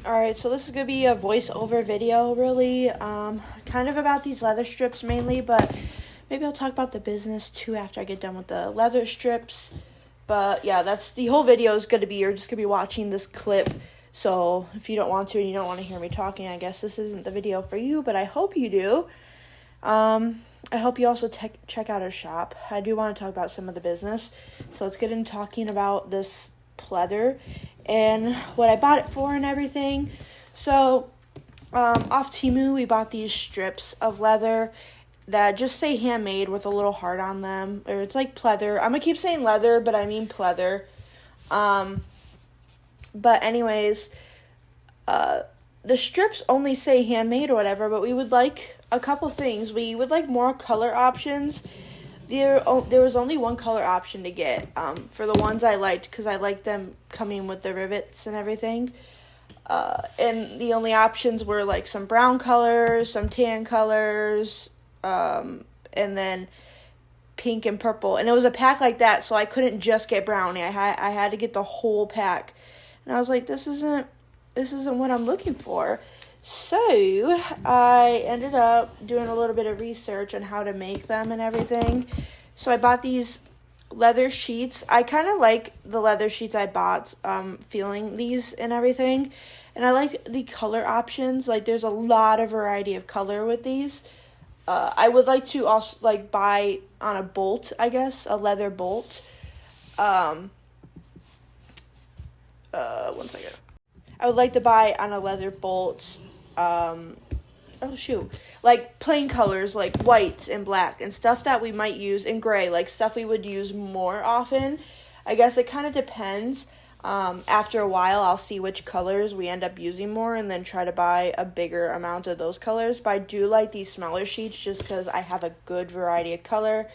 Alright, so this is going to be a voiceover video, really, kind of about these leather strips mainly, but maybe I'll talk about the business too after I get done with the leather strips. But yeah, that's the whole video is going to be, you're just going to be watching this clip, so if you don't want to and you don't want to hear me talking, I guess this isn't the video for you, but I hope you do. I hope you also check out our shop. I do want to talk about some of the business, so let's get into talking about this pleather and what I bought it for and everything. So, off Temu, we bought these strips of leather that just say handmade with a little heart on them, or it's like pleather. I'm gonna keep saying leather, but I mean pleather. But anyways, the strips only say handmade or whatever, but we would like a couple things. We would like more color options. There was only one color option to get for the ones I liked, because I liked them coming with the rivets and everything. And the only options were like some brown colors, some tan colors, and then pink and purple. And it was a pack like that, so I couldn't just get brownie. I had to get the whole pack. And I was like, this isn't what I'm looking for. So I ended up doing a little bit of research on how to make them and everything. So I bought these leather sheets. I kind of like the leather sheets I bought, feeling these and everything. And I like the color options. Like, there's a lot of variety of color with these. I would like to also like buy on a bolt, I guess, a leather bolt. One second. I would like to buy on a leather bolt, like plain colors, like white and black, and stuff that we might use, in gray, like stuff we would use more often. I guess it kind of depends. After a while, I'll see which colors we end up using more, and then try to buy a bigger amount of those colors. But I do like these smaller sheets, just because I have a good variety of color.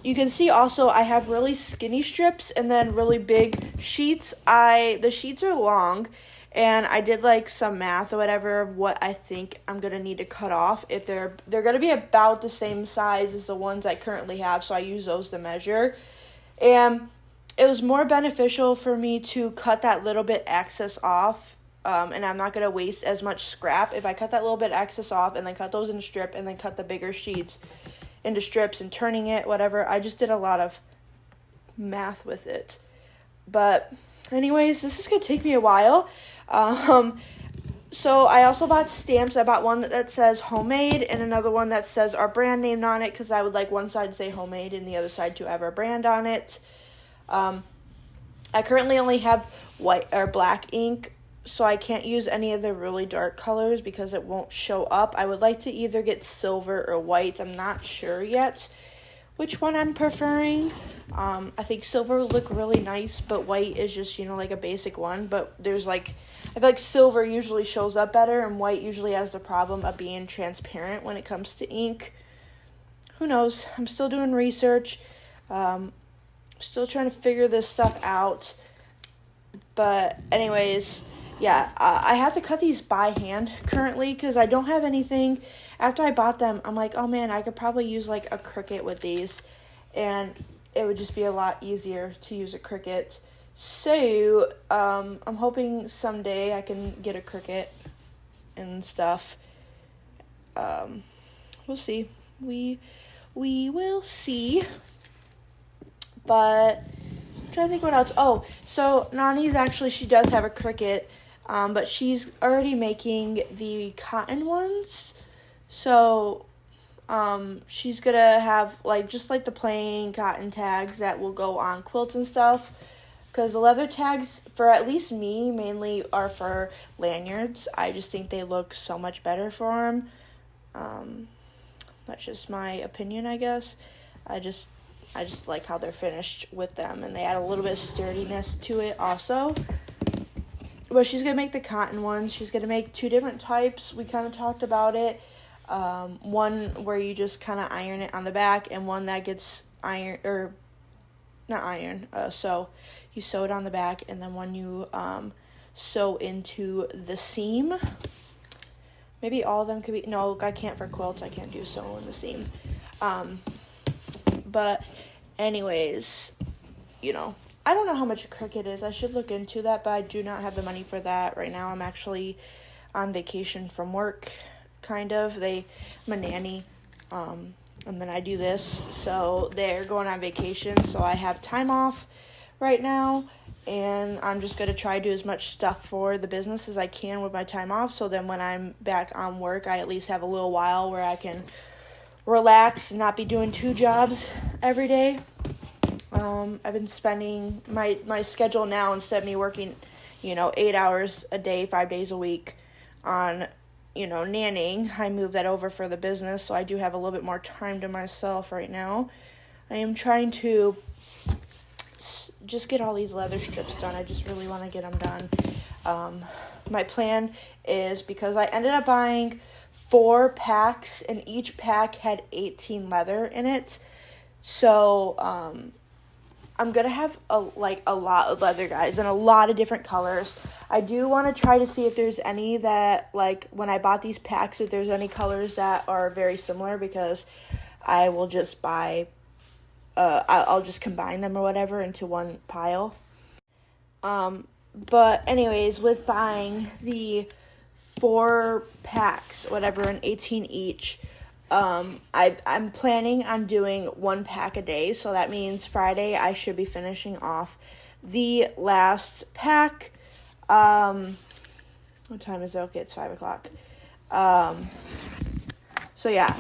You can see also I have really skinny strips and then really big sheets. The sheets are long, and I did like some math or whatever of what I think I'm gonna need to cut off. If they're gonna be about the same size as the ones I currently have, so I use those to measure. And it was more beneficial for me to cut that little bit excess off, and I'm not gonna waste as much scrap if I cut that little bit excess off and then cut those in a strip and then cut the bigger sheets into strips and turning it, whatever. I just did a lot of math with it. But anyways, this is gonna take me a while. So I also bought stamps. I bought one that says homemade and another one that says our brand name on it, because I would like one side to say homemade and the other side to have our brand on it. I currently only have white or black ink, so I can't use any of the really dark colors because it won't show up. I would like to either get silver or white. I'm not sure yet which one I'm preferring. I think silver would look really nice, but white is just, like a basic one. But there's I feel like silver usually shows up better, and white usually has the problem of being transparent when it comes to ink. Who knows? I'm still doing research. Still trying to figure this stuff out. But anyways, yeah, I have to cut these by hand currently because I don't have anything. After I bought them, I'm like, oh man, I could probably use like a Cricut with these, and it would just be a lot easier to use a Cricut. So I'm hoping someday I can get a Cricut and stuff. We'll see. We will see. But I'm trying to think what else. Oh, so Nani's she does have a Cricut, but she's already making the cotton ones. So she's gonna have just the plain cotton tags that will go on quilts and stuff. Because the leather tags, for at least me, mainly are for lanyards. I just think they look so much better for them. That's just my opinion, I guess. I just like how they're finished with them, and they add a little bit of sturdiness to it also. But she's going to make the cotton ones. She's going to make two different types. We kind of talked about it. One where you just kind of iron it on the back, and one that gets so you sew it on the back, and then one you sew into the seam. Maybe all of them could be, no, I can't for quilts. I can't do sew in the seam. But anyways, I don't know how much Cricut is. I should look into that, but I do not have the money for that right now. I'm actually on vacation from work, kind of. I'm a nanny, and then I do this. So they're going on vacation, so I have time off right now, and I'm just going to try to do as much stuff for the business as I can with my time off, so then when I'm back on work, I at least have a little while where I can relax and not be doing 2 jobs every day. I've been spending my schedule now, instead of me working, 8 hours a day, 5 days a week on, nannying, I moved that over for the business, so I do have a little bit more time to myself right now. I am trying to just get all these leather strips done. I just really want to get them done. My plan is, because I ended up buying 4 packs, and each pack had 18 leather in it, so, I'm going to have a lot of leather, guys, and a lot of different colors. I do want to try to see if there's any that, when I bought these packs, if there's any colors that are very similar, because I will just buy, I'll just combine them or whatever into one pile. But anyways, with buying the 4 packs, whatever, and 18 each, I'm planning on doing 1 pack a day, so that means Friday I should be finishing off the last pack. What time is it? Okay, it's 5 o'clock. So yeah,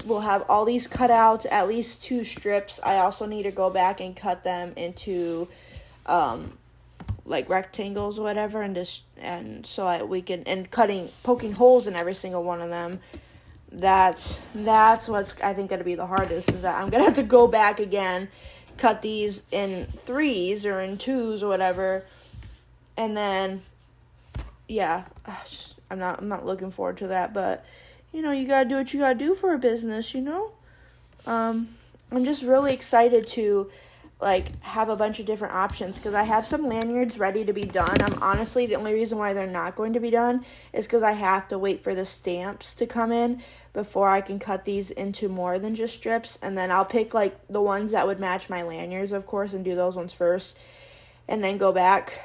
we'll have all these cut out, at least 2 strips. I also need to go back and cut them into, rectangles or whatever, and poking holes in every single one of them. That's what's, I think, going to be the hardest, is that I'm going to have to go back again, cut these in 3s or in 2s or whatever, and then, yeah, I'm not looking forward to that, but, you got to do what you got to do for a business, I'm just really excited to, have a bunch of different options, because I have some lanyards ready to be done. Honestly, the only reason why they're not going to be done is because I have to wait for the stamps to come in before I can cut these into more than just strips, and then I'll pick, the ones that would match my lanyards, of course, and do those ones first, and then go back,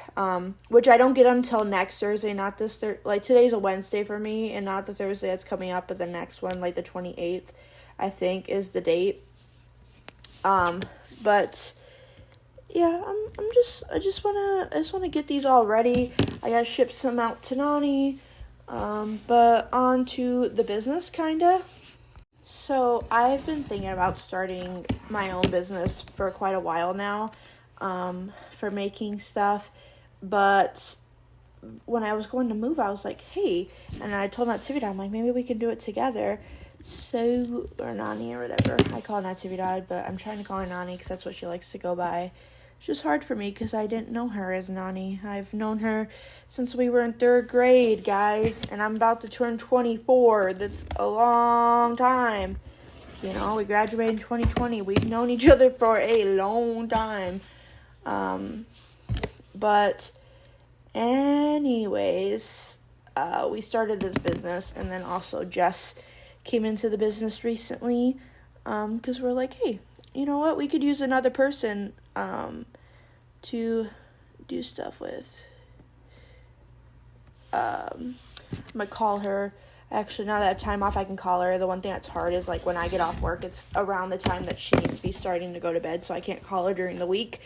which I don't get until next Thursday, not this today's a Wednesday for me, and not the Thursday that's coming up, but the next one, the 28th, I think, is the date. But yeah, I just wanna get these all ready. I gotta ship some out to Nani, but on to the business, kinda. So I've been thinking about starting my own business for quite a while now, for making stuff, but when I was going to move, I was like, hey, and I told Natividad, I'm like, maybe we can do it together. So, or Nani or whatever. I call her Natividad, but I'm trying to call her Nani because that's what she likes to go by. It's just hard for me because I didn't know her as Nani. I've known her since we were in 3rd grade, guys, and I'm about to turn 24. That's a long time. We graduated in 2020. We've known each other for a long time. But anyways, we started this business, and then also Jess came into the business recently, because we're like, hey, you know what, we could use another person, to do stuff with. I'm gonna call her. Actually, now that I have time off, I can call her. The one thing that's hard is, when I get off work, it's around the time that she needs to be starting to go to bed, so I can't call her during the week.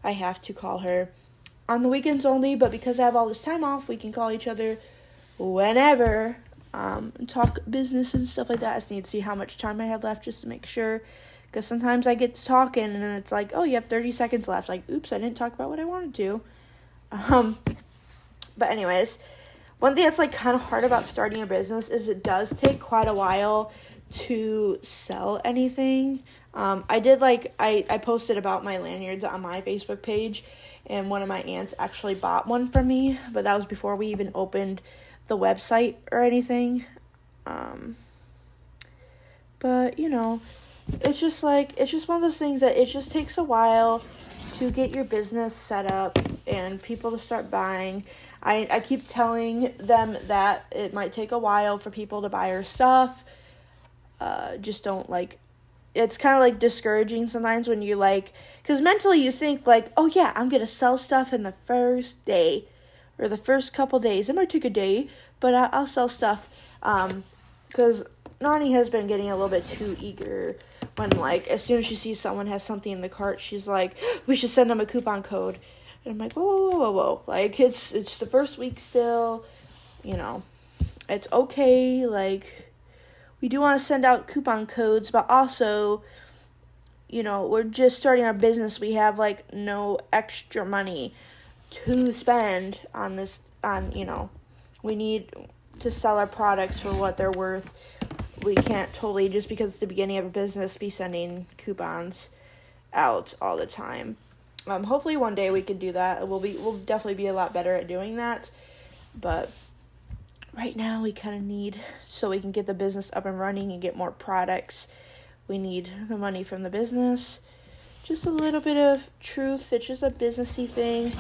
I have to call her on the weekends only, but because I have all this time off, we can call each other whenever, talk business and stuff like that. I just need to see how much time I have left just to make sure, because sometimes I get to talking and then it's like, oh, you have 30 seconds left. Oops, I didn't talk about what I wanted to. But anyways, one thing that's kind of hard about starting a business is it does take quite a while to sell anything. I did I posted about my lanyards on my Facebook page, and one of my aunts actually bought one from me, but that was before we even opened the website or anything. But it's just one of those things that it just takes a while to get your business set up and people to start buying. I keep telling them that it might take a while for people to buy our stuff. Just don't it's kind of like discouraging sometimes when you like, because mentally you think like, oh yeah, I'm gonna sell stuff in the first day or the first couple days. It might take a day, but I'll sell stuff. Because Nani has been getting a little bit too eager when, like, as soon as she sees someone has something in the cart, she's like, we should send them a coupon code. And I'm like, whoa. Like, it's the first week still, you know. It's okay, like, we do want to send out coupon codes, but also, you know, we're just starting our business. We have, like, no extra money to spend on this, you know, we need to sell our products for what they're worth. We can't totally, just because it's the beginning of a business, be sending coupons out all the time. Hopefully one day we can do that. We'll definitely be a lot better at doing that, but right now we kind of need, so we can get the business up and running and get more products, we need the money from the business. Just a little bit of truth. It's just a businessy thing.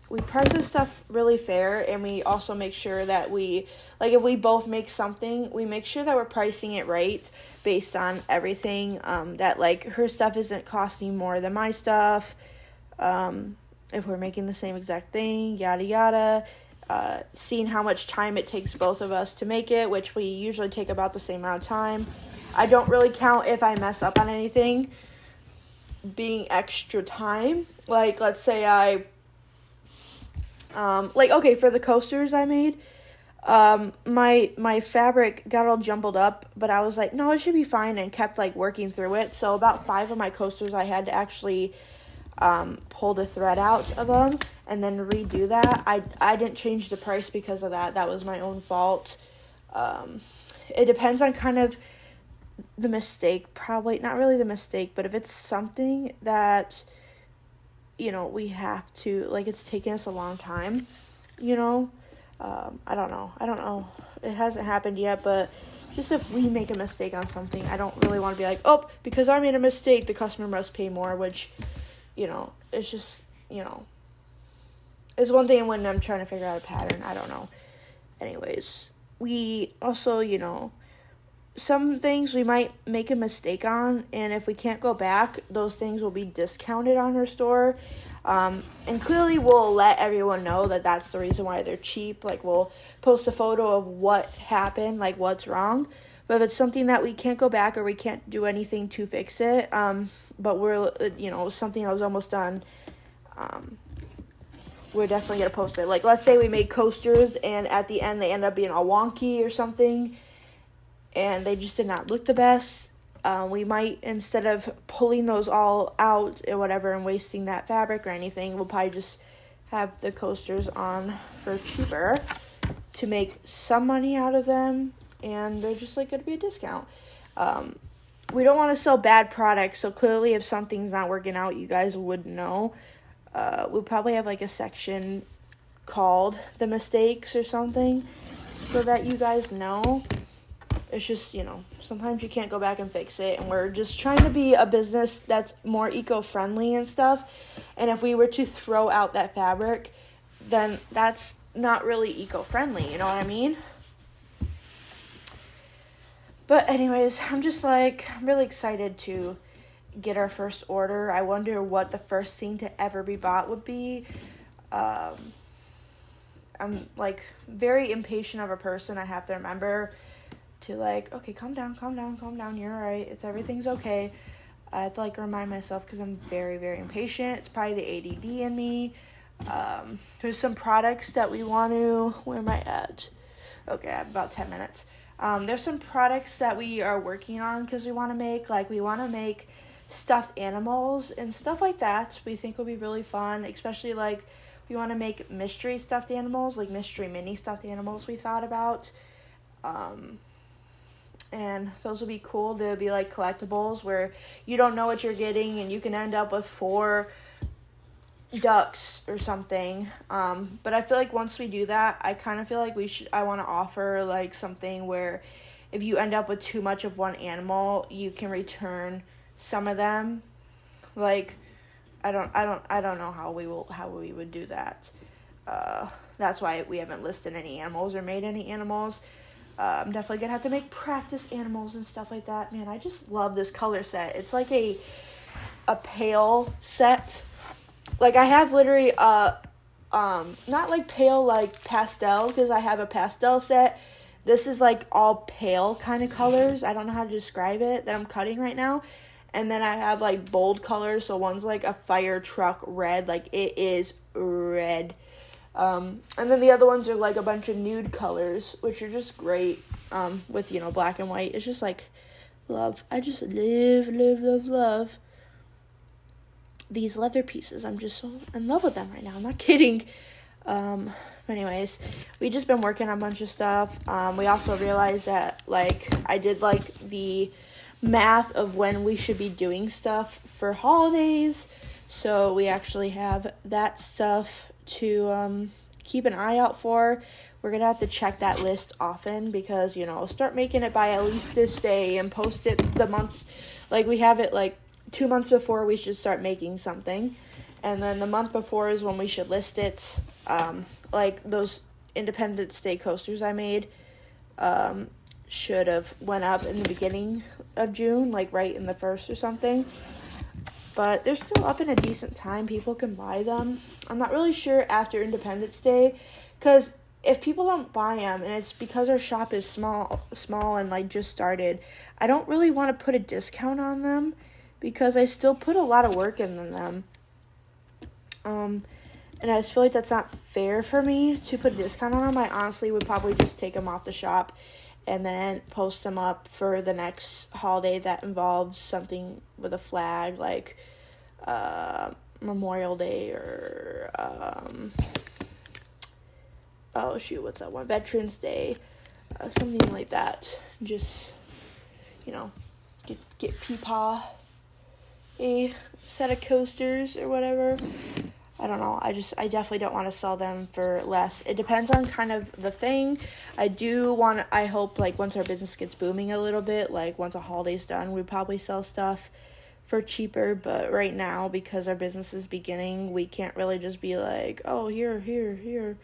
We price this stuff really fair, and we also make sure that we, like, if we both make something, we make sure that we're pricing it right based on everything, that, like, her stuff isn't costing more than my stuff, if we're making the same exact thing, yada yada, seeing how much time it takes both of us to make it, which we usually take about the same amount of time. I don't really count if I mess up on anything being extra time. Like, let's say okay, for the coasters I made, my fabric got all jumbled up, but I was like, no, it should be fine, and kept, like, working through it. So about 5 of my coasters I had to actually pull the thread out of them and then redo that. I didn't change the price because of that. That was my own fault. It depends on kind of the mistake, probably not really the mistake, but if it's something that, you know, we have to, like, it's taking us a long time, you know, I don't know, it hasn't happened yet, but just if we make a mistake on something, I don't really want to be like, oh, because I made a mistake, the customer must pay more, which, you know, it's just, you know, it's one thing when I'm trying to figure out a pattern, I don't know. Anyways, we also, you know, some things we might make a mistake on, and if we can't go back, those things will be discounted on our store. And clearly we'll let everyone know that that's the reason why they're cheap. Like, we'll post a photo of what happened, like what's wrong. But if it's something that we can't go back or we can't do anything to fix it, but we're, you know, something that was almost done, we're definitely going to post it. Like, let's say we made coasters and at the end they end up being all wonky or something, and they just did not look the best. We might, instead of pulling those all out or whatever and wasting that fabric or anything, we'll probably just have the coasters on for cheaper to make some money out of them, and they're just, like, going to be a discount. We don't want to sell bad products, so clearly if something's not working out, you guys would know. We'll probably have, like, a section called the mistakes or something so that you guys know. It's just, you know, sometimes you can't go back and fix it, and we're just trying to be a business that's more eco-friendly and stuff, and if we were to throw out that fabric, then that's not really eco-friendly, you know what I mean? But anyways, I'm really excited to get our first order. I wonder what the first thing to ever be bought would be. I'm, like, very impatient of a person. I have to remember to, like, okay, calm down, you're alright, everything's okay. I have to, like, remind myself, because I'm very, very impatient. It's probably the ADD in me. There's some products that we want to, where am I at? Okay, I have about 10 minutes. There's some products that we are working on because we want to make stuffed animals and stuff like that. We think will be really fun, especially, like, we want to make mystery stuffed animals, like mystery mini stuffed animals we thought about. And those will be cool. They'll be, like, collectibles where you don't know what you're getting, and you can end up with 4 ducks or something. But I feel like once we do that, I kind of feel like I want to offer, like, something where if you end up with too much of one animal, you can return some of them. Like, I don't know how we would do that. That's why we haven't listed any animals or made any animals. I'm definitely gonna have to make practice animals and stuff like that. Man, I just love this color set. It's like a pale set. Like, I have literally not like pale like pastel, because I have a pastel set. This is like all pale kind of colors. I don't know how to describe it, that I'm cutting right now. And then I have like bold colors. So one's like a fire truck red, like it is red. And then the other ones are like a bunch of nude colors, which are just great, with, you know, black and white. It's just like love. I just love these leather pieces. I'm just so in love with them right now. I'm not kidding. Anyways, we just been working on a bunch of stuff. We also realized that, like, I did, like, the math of when we should be doing stuff for holidays. So we actually have that stuff to keep an eye out for. We're going to have to check that list often because, you know, start making it by at least this day and post it the month. Like, we have it, like, 2 months before we should start making something. And then the month before is when we should list it. Like, those Independence Day coasters I made should have went up in the beginning of June, like right in the 1st or something. But they're still up in a decent time. People can buy them. I'm not really sure after Independence Day, because if people don't buy them, and it's because our shop is small and like just started, I don't really want to put a discount on them because I still put a lot of work in them. And I just feel like that's not fair for me to put a discount on them. I honestly would probably just take them off the shop and then post them up for the next holiday that involves something with a flag, like Memorial Day or, what's that one? Veterans Day, something like that. Just, you know, get Peepaw a set of coasters or whatever. I don't know. I definitely don't want to sell them for less. It depends on kind of the thing. I hope, like, once our business gets booming a little bit, like, once a holiday's done, we probably sell stuff for cheaper. But right now, because our business is beginning, we can't really just be like, oh, here.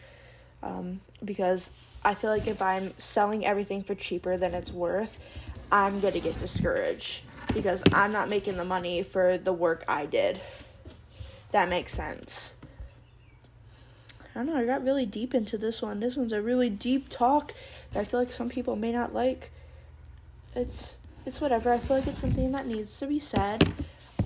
Because I feel like if I'm selling everything for cheaper than it's worth, I'm going to get discouraged because I'm not making the money for the work I did. That makes sense. I don't know, I got really deep into this one. This one's a really deep talk that I feel like some people may not like. It's whatever. I feel like it's something that needs to be said.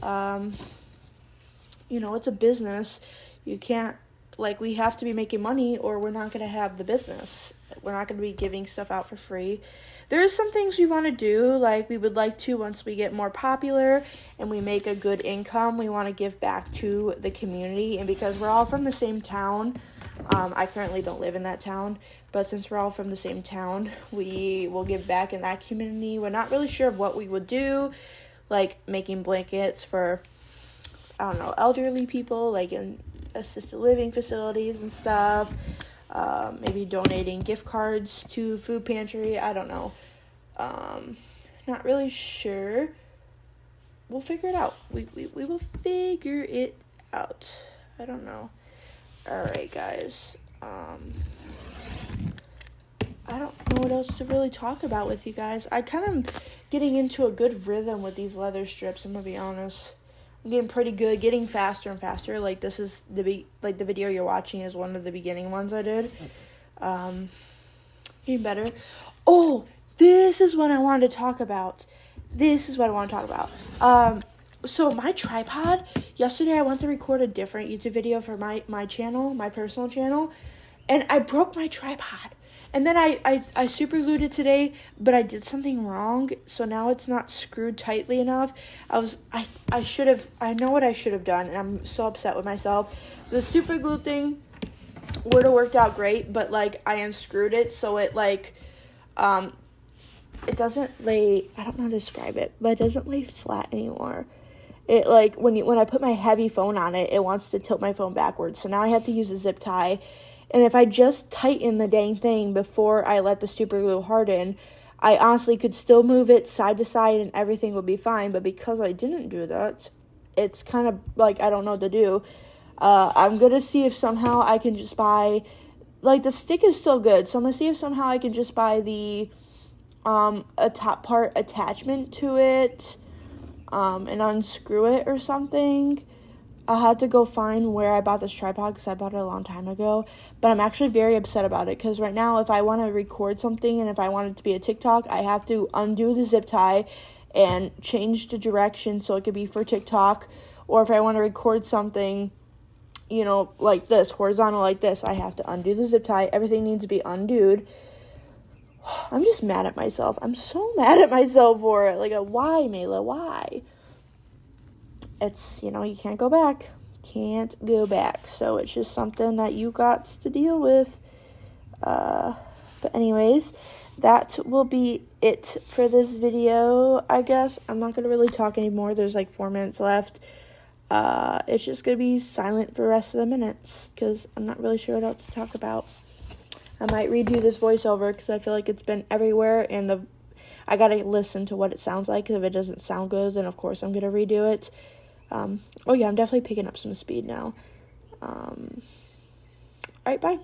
You know, it's a business. You can't, like, we have to be making money or we're not going to have the business. We're not going to be giving stuff out for free. There's some things we want to do, like we would like to, once we get more popular and we make a good income, we want to give back to the community. And because we're all from the same town, I currently don't live in that town, but since we're all from the same town, we will give back in that community. We're not really sure of what we would do, like making blankets for, I don't know, elderly people, like in assisted living facilities and stuff. Maybe donating gift cards to food pantry. I don't know. Not really sure. We'll figure it out. We will figure it out. I don't know. Alright, guys. I don't know what else to really talk about with you guys. I kind of getting into a good rhythm with these leather strips, I'm gonna be honest. I'm getting pretty good, getting faster and faster. Like, this is the video you're watching is one of the beginning ones I did. Getting better. Oh, this is what I wanted to talk about. So my tripod, yesterday I went to record a different YouTube video for my channel, my personal channel, and I broke my tripod. And then I super glued it today, but I did something wrong, so now it's not screwed tightly enough. I know what I should have done, and I'm so upset with myself. The super glue thing would have worked out great, but, like, I unscrewed it, so it, like, it doesn't lay, I don't know how to describe it, but it doesn't lay flat anymore. It, like, when I put my heavy phone on it, it wants to tilt my phone backwards, so now I have to use a zip tie. And if I just tighten the dang thing before I let the super glue harden, I honestly could still move it side to side and everything would be fine. But because I didn't do that, it's kind of like I don't know what to do. I'm going to see if somehow I can just buy like, the stick is still good. So I'm going to see if somehow I can just buy the, a top part attachment to it, and unscrew it or something. I'll have to go find where I bought this tripod because I bought it a long time ago. But I'm actually very upset about it because right now if I want to record something and if I want it to be a TikTok, I have to undo the zip tie and change the direction so it could be for TikTok. Or if I want to record something, you know, like this, horizontal like this, I have to undo the zip tie. Everything needs to be undooed. I'm just mad at myself. I'm so mad at myself for it. Like, why, Mayla? Why? It's, you know, you can't go back. Can't go back. So it's just something that you got to deal with. But anyways, that will be it for this video, I guess. I'm not going to really talk anymore. There's like 4 minutes left. It's just going to be silent for the rest of the minutes because I'm not really sure what else to talk about. I might redo this voiceover because I feel like it's been everywhere and I got to listen to what it sounds like. If it doesn't sound good, then of course I'm going to redo it. Oh yeah, I'm definitely picking up some speed now. Alright, bye.